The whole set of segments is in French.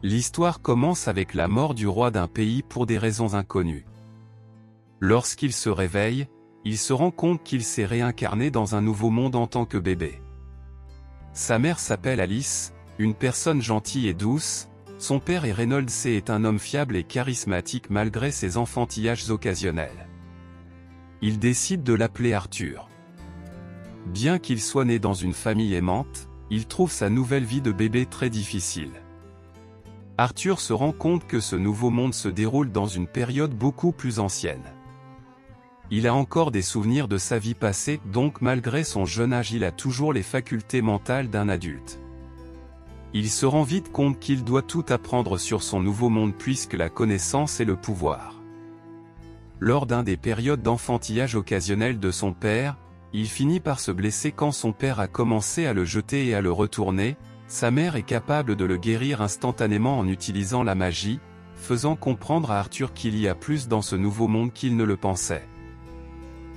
L'histoire commence avec la mort du roi d'un pays pour des raisons inconnues. Lorsqu'il se réveille, il se rend compte qu'il s'est réincarné dans un nouveau monde en tant que bébé. Sa mère s'appelle Alice, une personne gentille et douce. Son père est Reynolds C. est un homme fiable et charismatique malgré ses enfantillages occasionnels. Il décide de l'appeler Arthur. Bien qu'il soit né dans une famille aimante, il trouve sa nouvelle vie de bébé très difficile. Arthur se rend compte que ce nouveau monde se déroule dans une période beaucoup plus ancienne. Il a encore des souvenirs de sa vie passée, donc malgré son jeune âge il a toujours les facultés mentales d'un adulte. Il se rend vite compte qu'il doit tout apprendre sur son nouveau monde puisque la connaissance est le pouvoir. Lors d'un des périodes d'enfantillage occasionnel de son père, il finit par se blesser quand son père a commencé à le jeter et à le retourner. Sa mère est capable de le guérir instantanément en utilisant la magie, faisant comprendre à Arthur qu'il y a plus dans ce nouveau monde qu'il ne le pensait.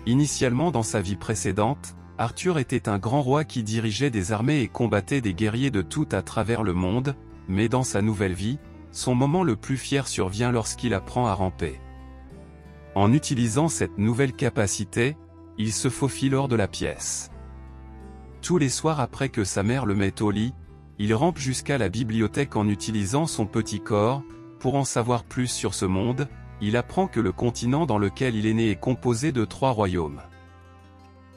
Initialement dans sa vie précédente, Arthur était un grand roi qui dirigeait des armées et combattait des guerriers de tout à travers le monde, mais dans sa nouvelle vie, son moment le plus fier survient lorsqu'il apprend à ramper. En utilisant cette nouvelle capacité, il se faufile hors de la pièce. Tous les soirs après que sa mère le mette au lit, il rampe jusqu'à la bibliothèque en utilisant son petit corps. Pour en savoir plus sur ce monde, il apprend que le continent dans lequel il est né est composé de 3 royaumes.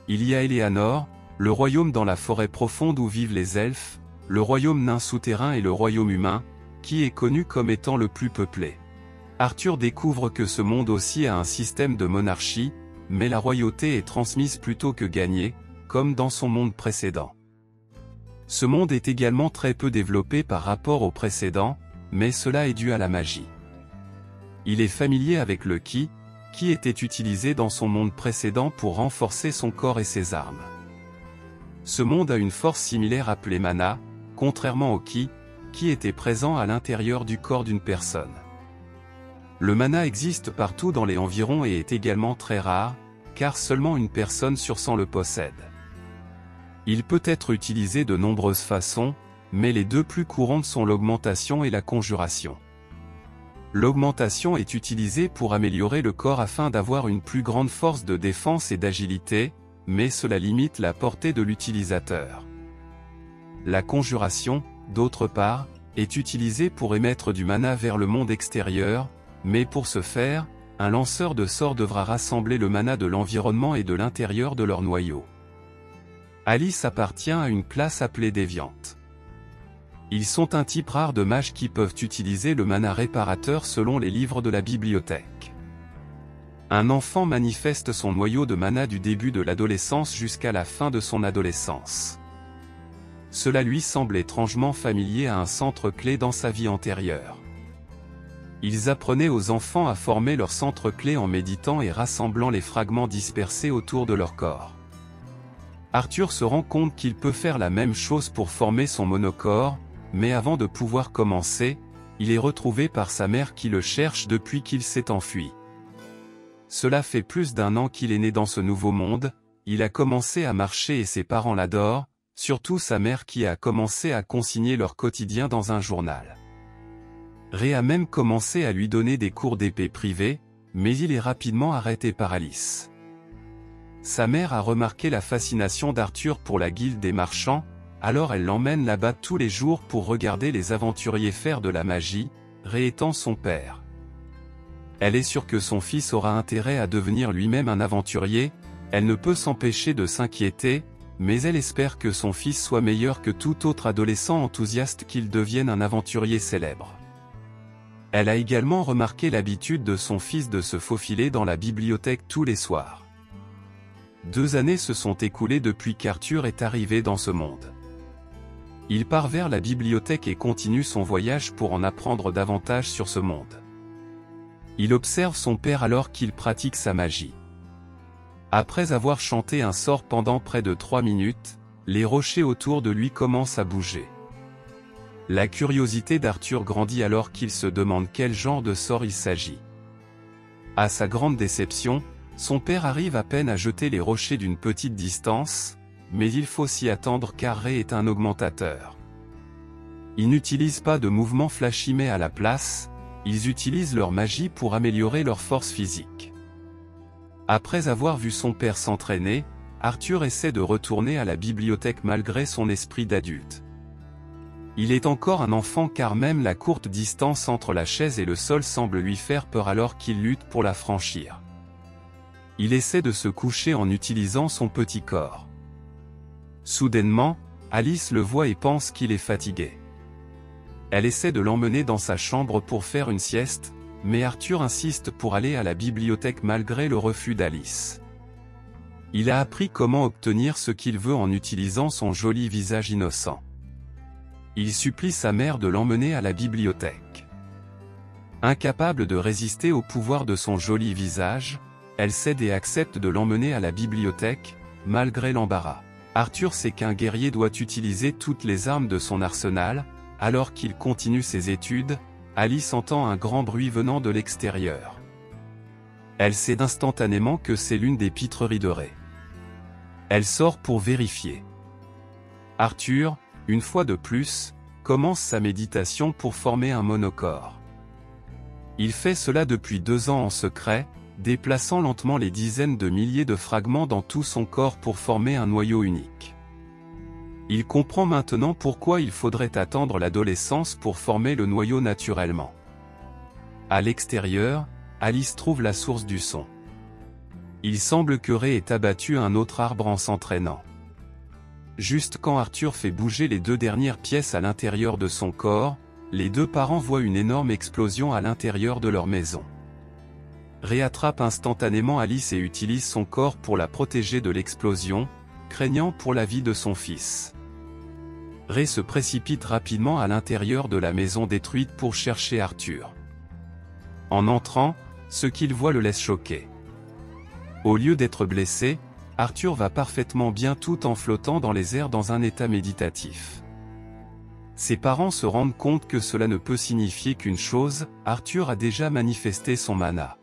Il y a Eleanor, le royaume dans la forêt profonde où vivent les elfes, le royaume nain souterrain et le royaume humain, qui est connu comme étant le plus peuplé. Arthur découvre que ce monde aussi a un système de monarchie, mais la royauté est transmise plutôt que gagnée, comme dans son monde précédent. Ce monde est également très peu développé par rapport au précédent, mais cela est dû à la magie. Il est familier avec le ki, qui était utilisé dans son monde précédent pour renforcer son corps et ses armes. Ce monde a une force similaire appelée mana, contrairement au ki, qui était présent à l'intérieur du corps d'une personne. Le mana existe partout dans les environs et est également très rare, car seulement une personne sur 100 le possède. Il peut être utilisé de nombreuses façons, mais les deux plus courantes sont l'augmentation et la conjuration. L'augmentation est utilisée pour améliorer le corps afin d'avoir une plus grande force de défense et d'agilité, mais cela limite la portée de l'utilisateur. La conjuration, d'autre part, est utilisée pour émettre du mana vers le monde extérieur, mais pour ce faire, un lanceur de sorts devra rassembler le mana de l'environnement et de l'intérieur de leur noyau. Alice appartient à une classe appelée déviante. Ils sont un type rare de mages qui peuvent utiliser le mana réparateur selon les livres de la bibliothèque. Un enfant manifeste son noyau de mana du début de l'adolescence jusqu'à la fin de son adolescence. Cela lui semble étrangement familier à un centre clé dans sa vie antérieure. Ils apprenaient aux enfants à former leur centre clé en méditant et rassemblant les fragments dispersés autour de leur corps. Arthur se rend compte qu'il peut faire la même chose pour former son monocorps, mais avant de pouvoir commencer, il est retrouvé par sa mère qui le cherche depuis qu'il s'est enfui. Cela fait plus d'1 an qu'il est né dans ce nouveau monde, il a commencé à marcher et ses parents l'adorent, surtout sa mère qui a commencé à consigner leur quotidien dans un journal. Ré a même commencé à lui donner des cours d'épée privés, mais il est rapidement arrêté par Alice. Sa mère a remarqué la fascination d'Arthur pour la guilde des marchands, alors elle l'emmène là-bas tous les jours pour regarder les aventuriers faire de la magie, Ré étant son père. Elle est sûre que son fils aura intérêt à devenir lui-même un aventurier, elle ne peut s'empêcher de s'inquiéter, mais elle espère que son fils soit meilleur que tout autre adolescent enthousiaste qu'il devienne un aventurier célèbre. Elle a également remarqué l'habitude de son fils de se faufiler dans la bibliothèque tous les soirs. 2 années se sont écoulées depuis qu'Arthur est arrivé dans ce monde. Il part vers la bibliothèque et continue son voyage pour en apprendre davantage sur ce monde. Il observe son père alors qu'il pratique sa magie. Après avoir chanté un sort pendant près de 3 minutes, les rochers autour de lui commencent à bouger. La curiosité d'Arthur grandit alors qu'il se demande quel genre de sort il s'agit. À sa grande déception, son père arrive à peine à jeter les rochers d'une petite distance, mais il faut s'y attendre car Ré est un augmentateur. Ils n'utilisent pas de mouvements flashy mais à la place, ils utilisent leur magie pour améliorer leur force physique. Après avoir vu son père s'entraîner, Arthur essaie de retourner à la bibliothèque malgré son esprit d'adulte. Il est encore un enfant car même la courte distance entre la chaise et le sol semble lui faire peur alors qu'il lutte pour la franchir. Il essaie de se coucher en utilisant son petit corps. Soudainement, Alice le voit et pense qu'il est fatigué. Elle essaie de l'emmener dans sa chambre pour faire une sieste, mais Arthur insiste pour aller à la bibliothèque malgré le refus d'Alice. Il a appris comment obtenir ce qu'il veut en utilisant son joli visage innocent. Il supplie sa mère de l'emmener à la bibliothèque. Incapable de résister au pouvoir de son joli visage, elle cède et accepte de l'emmener à la bibliothèque, malgré l'embarras. Arthur sait qu'un guerrier doit utiliser toutes les armes de son arsenal. Alors qu'il continue ses études, Alice entend un grand bruit venant de l'extérieur. Elle sait instantanément que c'est l'une des pitreries de Ray. Elle sort pour vérifier. Arthur, une fois de plus, commence sa méditation pour former un monocorps. Il fait cela depuis 2 ans en secret, déplaçant lentement les dizaines de milliers de fragments dans tout son corps pour former un noyau unique. Il comprend maintenant pourquoi il faudrait attendre l'adolescence pour former le noyau naturellement. À l'extérieur, Alice trouve la source du son. Il semble que Ray ait abattu un autre arbre en s'entraînant. Juste quand Arthur fait bouger les 2 dernières pièces à l'intérieur de son corps, les 2 parents voient une énorme explosion à l'intérieur de leur maison. Ray attrape instantanément Alice et utilise son corps pour la protéger de l'explosion, craignant pour la vie de son fils. Ray se précipite rapidement à l'intérieur de la maison détruite pour chercher Arthur. En entrant, ce qu'il voit le laisse choqué. Au lieu d'être blessé, Arthur va parfaitement bien tout en flottant dans les airs dans un état méditatif. Ses parents se rendent compte que cela ne peut signifier qu'une chose, Arthur a déjà manifesté son mana.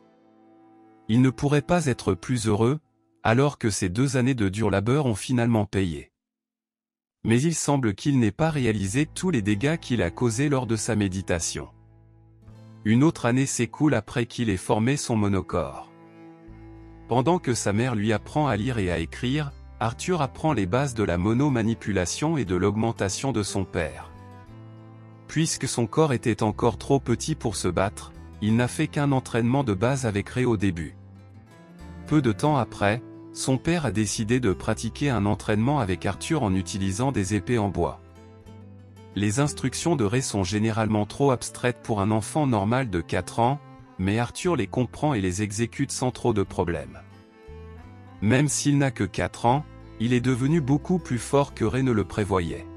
Il ne pourrait pas être plus heureux, alors que ces 2 années de dur labeur ont finalement payé. Mais il semble qu'il n'ait pas réalisé tous les dégâts qu'il a causés lors de sa méditation. Une autre année s'écoule après qu'il ait formé son monocorps. Pendant que sa mère lui apprend à lire et à écrire, Arthur apprend les bases de la monomanipulation et de l'augmentation de son père. Puisque son corps était encore trop petit pour se battre, il n'a fait qu'un entraînement de base avec Ray au début. Peu de temps après, son père a décidé de pratiquer un entraînement avec Arthur en utilisant des épées en bois. Les instructions de Ray sont généralement trop abstraites pour un enfant normal de 4 ans, mais Arthur les comprend et les exécute sans trop de problèmes. Même s'il n'a que 4 ans, il est devenu beaucoup plus fort que Ray ne le prévoyait.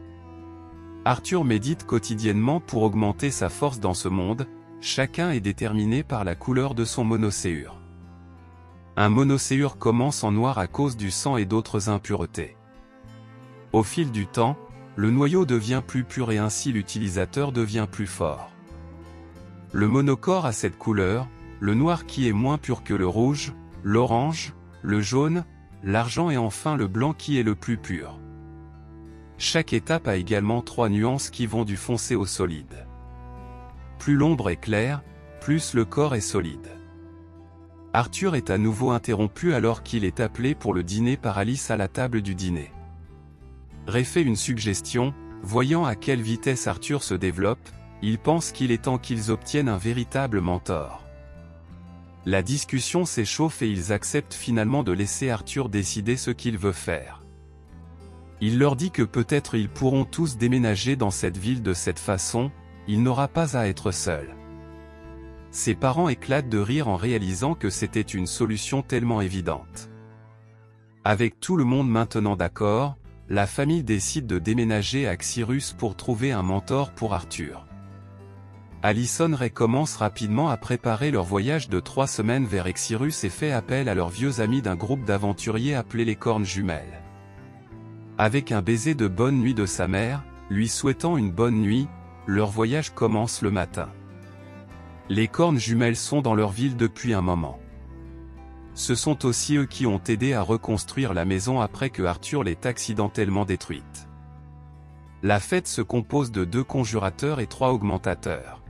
Arthur médite quotidiennement pour augmenter sa force dans ce monde, chacun est déterminé par la couleur de son monocéure. Un monocéure commence en noir à cause du sang et d'autres impuretés. Au fil du temps, le noyau devient plus pur et ainsi l'utilisateur devient plus fort. Le monocorps a cette couleur, le noir qui est moins pur que le rouge, l'orange, le jaune, l'argent et enfin le blanc qui est le plus pur. Chaque étape a également 3 nuances qui vont du foncé au solide. Plus l'ombre est claire, plus le corps est solide. Arthur est à nouveau interrompu alors qu'il est appelé pour le dîner par Alice à la table du dîner. Ray fait une suggestion, voyant à quelle vitesse Arthur se développe, il pense qu'il est temps qu'ils obtiennent un véritable mentor. La discussion s'échauffe et ils acceptent finalement de laisser Arthur décider ce qu'il veut faire. Il leur dit que peut-être ils pourront tous déménager dans cette ville de cette façon, il n'aura pas à être seul. Ses parents éclatent de rire en réalisant que c'était une solution tellement évidente. Avec tout le monde maintenant d'accord, la famille décide de déménager à Xyrus pour trouver un mentor pour Arthur. Allison et Ray commencent rapidement à préparer leur voyage de 3 semaines vers Xyrus et fait appel à leurs vieux amis d'un groupe d'aventuriers appelé les Cornes Jumelles. Avec un baiser de bonne nuit de sa mère, lui souhaitant une bonne nuit, leur voyage commence le matin. Les Cornes Jumelles sont dans leur ville depuis un moment. Ce sont aussi eux qui ont aidé à reconstruire la maison après que Arthur l'ait accidentellement détruite. La fête se compose de 2 conjurateurs et 3 augmentateurs.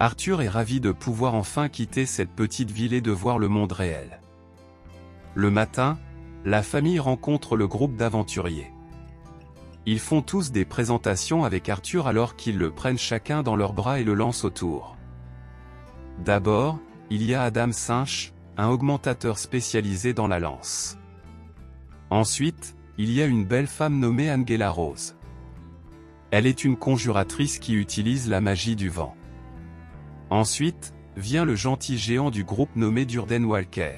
Arthur est ravi de pouvoir enfin quitter cette petite ville et de voir le monde réel. Le matin, la famille rencontre le groupe d'aventuriers. Ils font tous des présentations avec Arthur alors qu'ils le prennent chacun dans leurs bras et le lancent autour. D'abord, il y a Adam Sinch, un augmentateur spécialisé dans la lance. Ensuite, il y a une belle femme nommée Angela Rose. Elle est une conjuratrice qui utilise la magie du vent. Ensuite, vient le gentil géant du groupe nommé Durden Walker.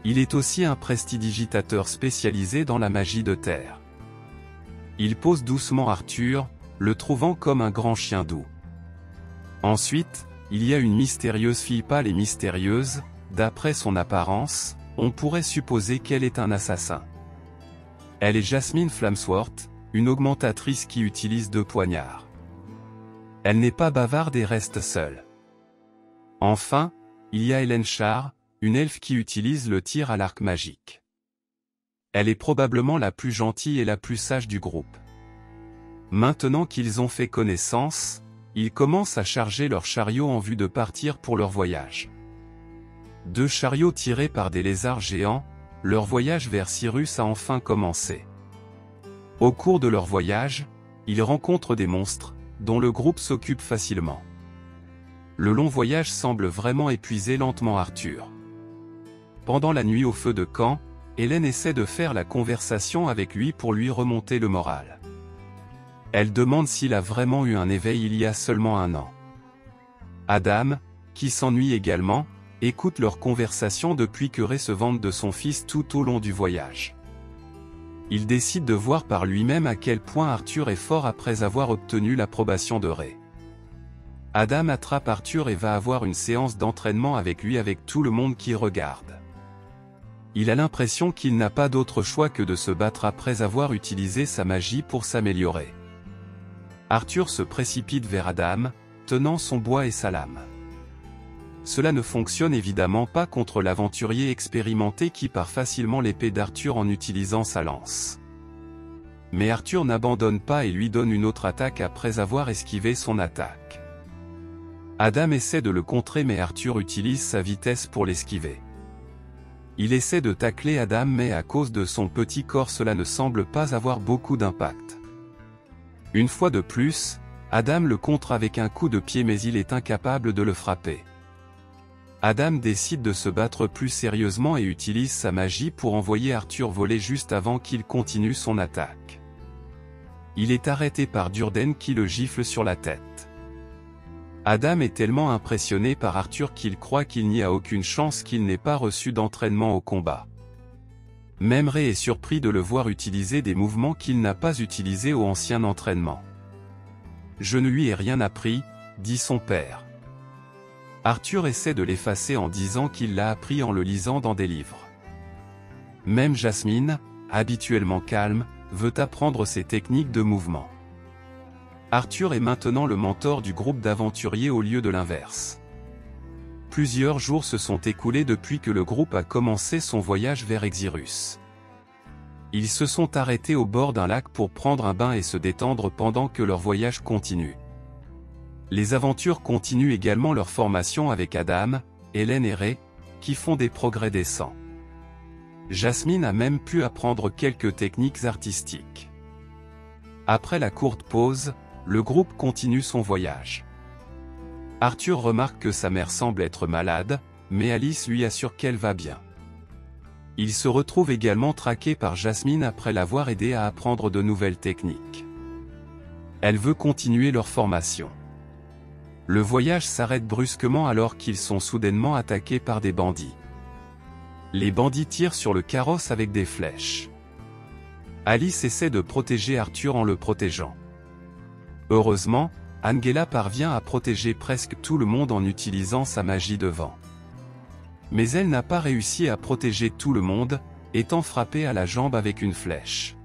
Il est aussi un prestidigitateur spécialisé dans la magie de terre. Il pose doucement Arthur, le trouvant comme un grand chien doux. Ensuite, il y a une mystérieuse fille pâle et mystérieuse, d'après son apparence, on pourrait supposer qu'elle est un assassin. Elle est Jasmine Flamsworth, une augmentatrice qui utilise 2 poignards. Elle n'est pas bavarde et reste seule. Enfin, il y a Helen Char, une elfe qui utilise le tir à l'arc magique. Elle est probablement la plus gentille et la plus sage du groupe. Maintenant qu'ils ont fait connaissance, ils commencent à charger leurs chariots en vue de partir pour leur voyage. 2 chariots tirés par des lézards géants, leur voyage vers Cyrus a enfin commencé. Au cours de leur voyage, ils rencontrent des monstres, dont le groupe s'occupe facilement. Le long voyage semble vraiment épuiser lentement Arthur. Pendant la nuit au feu de camp, Hélène essaie de faire la conversation avec lui pour lui remonter le moral. Elle demande s'il a vraiment eu un éveil il y a seulement 1 an. Adam, qui s'ennuie également, écoute leur conversation depuis que Ray se vante de son fils tout au long du voyage. Il décide de voir par lui-même à quel point Arthur est fort après avoir obtenu l'approbation de Ray. Adam attrape Arthur et va avoir une séance d'entraînement avec lui avec tout le monde qui regarde. Il a l'impression qu'il n'a pas d'autre choix que de se battre après avoir utilisé sa magie pour s'améliorer. Arthur se précipite vers Adam, tenant son bois et sa lame. Cela ne fonctionne évidemment pas contre l'aventurier expérimenté qui pare facilement l'épée d'Arthur en utilisant sa lance. Mais Arthur n'abandonne pas et lui donne une autre attaque après avoir esquivé son attaque. Adam essaie de le contrer mais Arthur utilise sa vitesse pour l'esquiver. Il essaie de tacler Adam mais à cause de son petit corps cela ne semble pas avoir beaucoup d'impact. Une fois de plus, Adam le contre avec un coup de pied mais il est incapable de le frapper. Adam décide de se battre plus sérieusement et utilise sa magie pour envoyer Arthur voler juste avant qu'il continue son attaque. Il est arrêté par Durden qui le gifle sur la tête. Adam est tellement impressionné par Arthur qu'il croit qu'il n'y a aucune chance qu'il n'ait pas reçu d'entraînement au combat. Même Ray est surpris de le voir utiliser des mouvements qu'il n'a pas utilisés au ancien entraînement. « Je ne lui ai rien appris », dit son père. Arthur essaie de l'effacer en disant qu'il l'a appris en le lisant dans des livres. Même Jasmine, habituellement calme, veut apprendre ces techniques de mouvement. Arthur est maintenant le mentor du groupe d'aventuriers au lieu de l'inverse. Plusieurs jours se sont écoulés depuis que le groupe a commencé son voyage vers Exirus. Ils se sont arrêtés au bord d'un lac pour prendre un bain et se détendre pendant que leur voyage continue. Les aventures continuent également leur formation avec Adam, Hélène et Ray, qui font des progrès décents. Jasmine a même pu apprendre quelques techniques artistiques. Après la courte pause, le groupe continue son voyage. Arthur remarque que sa mère semble être malade, mais Alice lui assure qu'elle va bien. Il se retrouve également traqué par Jasmine après l'avoir aidé à apprendre de nouvelles techniques. Elle veut continuer leur formation. Le voyage s'arrête brusquement alors qu'ils sont soudainement attaqués par des bandits. Les bandits tirent sur le carrosse avec des flèches. Alice essaie de protéger Arthur en le protégeant. Heureusement, Angela parvient à protéger presque tout le monde en utilisant sa magie de vent. Mais elle n'a pas réussi à protéger tout le monde, étant frappée à la jambe avec une flèche.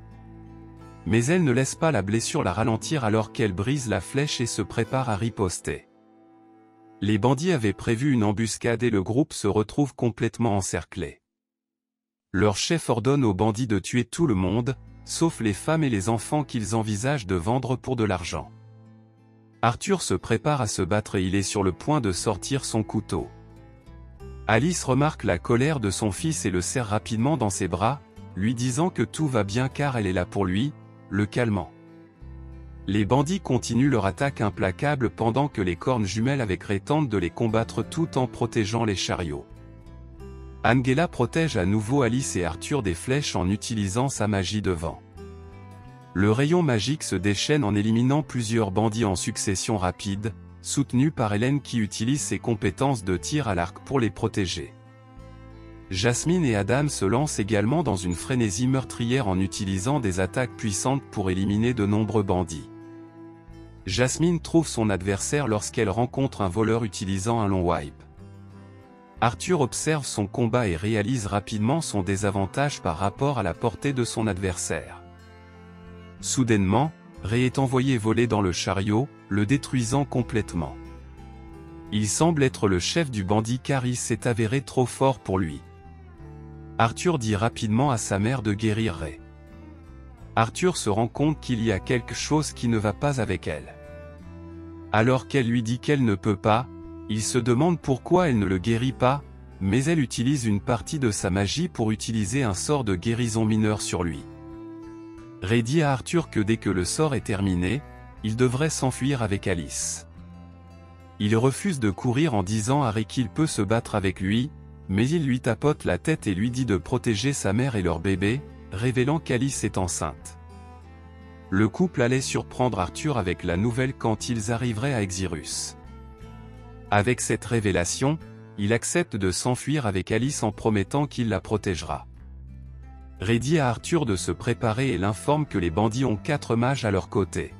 Mais elle ne laisse pas la blessure la ralentir alors qu'elle brise la flèche et se prépare à riposter. Les bandits avaient prévu une embuscade et le groupe se retrouve complètement encerclé. Leur chef ordonne aux bandits de tuer tout le monde, sauf les femmes et les enfants qu'ils envisagent de vendre pour de l'argent. Arthur se prépare à se battre et il est sur le point de sortir son couteau. Alice remarque la colère de son fils et le serre rapidement dans ses bras, lui disant que tout va bien car elle est là pour lui, le calmant. Les bandits continuent leur attaque implacable pendant que les cornes jumelles avec Ray tentent de les combattre tout en protégeant les chariots. Angela protège à nouveau Alice et Arthur des flèches en utilisant sa magie de vent. Le rayon magique se déchaîne en éliminant plusieurs bandits en succession rapide, soutenu par Hélène qui utilise ses compétences de tir à l'arc pour les protéger. Jasmine et Adam se lancent également dans une frénésie meurtrière en utilisant des attaques puissantes pour éliminer de nombreux bandits. Jasmine trouve son adversaire lorsqu'elle rencontre un voleur utilisant un long wipe. Arthur observe son combat et réalise rapidement son désavantage par rapport à la portée de son adversaire. Soudainement, Ray est envoyé voler dans le chariot, le détruisant complètement. Il semble être le chef du bandit car il s'est avéré trop fort pour lui. Arthur dit rapidement à sa mère de guérir Ray. Arthur se rend compte qu'il y a quelque chose qui ne va pas avec elle. Alors qu'elle lui dit qu'elle ne peut pas, il se demande pourquoi elle ne le guérit pas, mais elle utilise une partie de sa magie pour utiliser un sort de guérison mineure sur lui. Ray dit à Arthur que dès que le sort est terminé, il devrait s'enfuir avec Alice. Il refuse de courir en disant à Ray qu'il peut se battre avec lui, mais il lui tapote la tête et lui dit de protéger sa mère et leur bébé, révélant qu'Alice est enceinte. Le couple allait surprendre Arthur avec la nouvelle quand ils arriveraient à Exirus. Avec cette révélation, il accepte de s'enfuir avec Alice en promettant qu'il la protégera. Ray dit à Arthur de se préparer et l'informe que les bandits ont 4 mages à leur côté.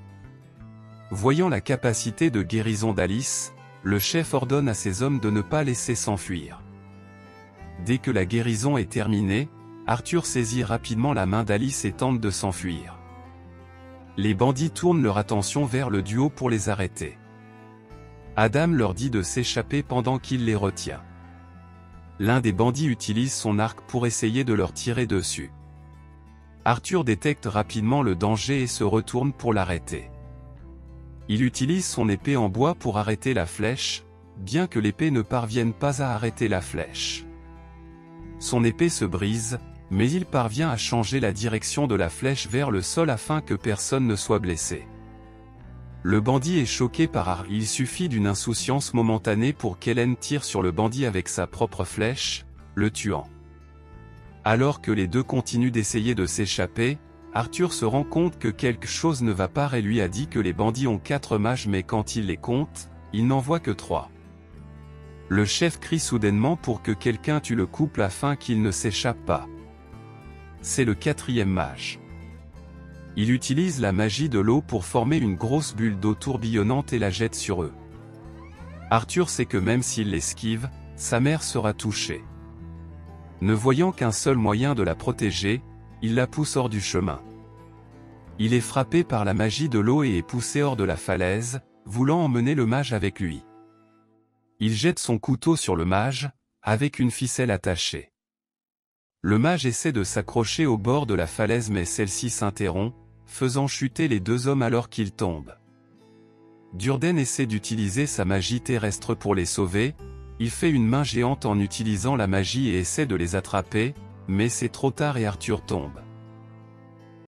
Voyant la capacité de guérison d'Alice, le chef ordonne à ses hommes de ne pas laisser s'enfuir. Dès que la guérison est terminée, Arthur saisit rapidement la main d'Alice et tente de s'enfuir. Les bandits tournent leur attention vers le duo pour les arrêter. Adam leur dit de s'échapper pendant qu'il les retient. L'un des bandits utilise son arc pour essayer de leur tirer dessus. Arthur détecte rapidement le danger et se retourne pour l'arrêter. Il utilise son épée en bois pour arrêter la flèche, bien que l'épée ne parvienne pas à arrêter la flèche. Son épée se brise, mais il parvient à changer la direction de la flèche vers le sol afin que personne ne soit blessé. Le bandit est choqué par Arthur. Il suffit d'une insouciance momentanée pour qu'Hélène tire sur le bandit avec sa propre flèche, le tuant. Alors que les deux continuent d'essayer de s'échapper, Arthur se rend compte que quelque chose ne va pas. Ray lui a dit que les bandits ont 4 mages mais quand il les compte, il n'en voit que 3. Le chef crie soudainement pour que quelqu'un tue le couple afin qu'il ne s'échappe pas. C'est le 4e mage. Il utilise la magie de l'eau pour former une grosse bulle d'eau tourbillonnante et la jette sur eux. Arthur sait que même s'il l'esquive, sa mère sera touchée. Ne voyant qu'un seul moyen de la protéger, il la pousse hors du chemin. Il est frappé par la magie de l'eau et est poussé hors de la falaise, voulant emmener le mage avec lui. Il jette son couteau sur le mage, avec une ficelle attachée. Le mage essaie de s'accrocher au bord de la falaise mais celle-ci s'interrompt, faisant chuter les 2 hommes alors qu'ils tombent. Durden essaie d'utiliser sa magie terrestre pour les sauver, il fait une main géante en utilisant la magie et essaie de les attraper, mais c'est trop tard et Arthur tombe.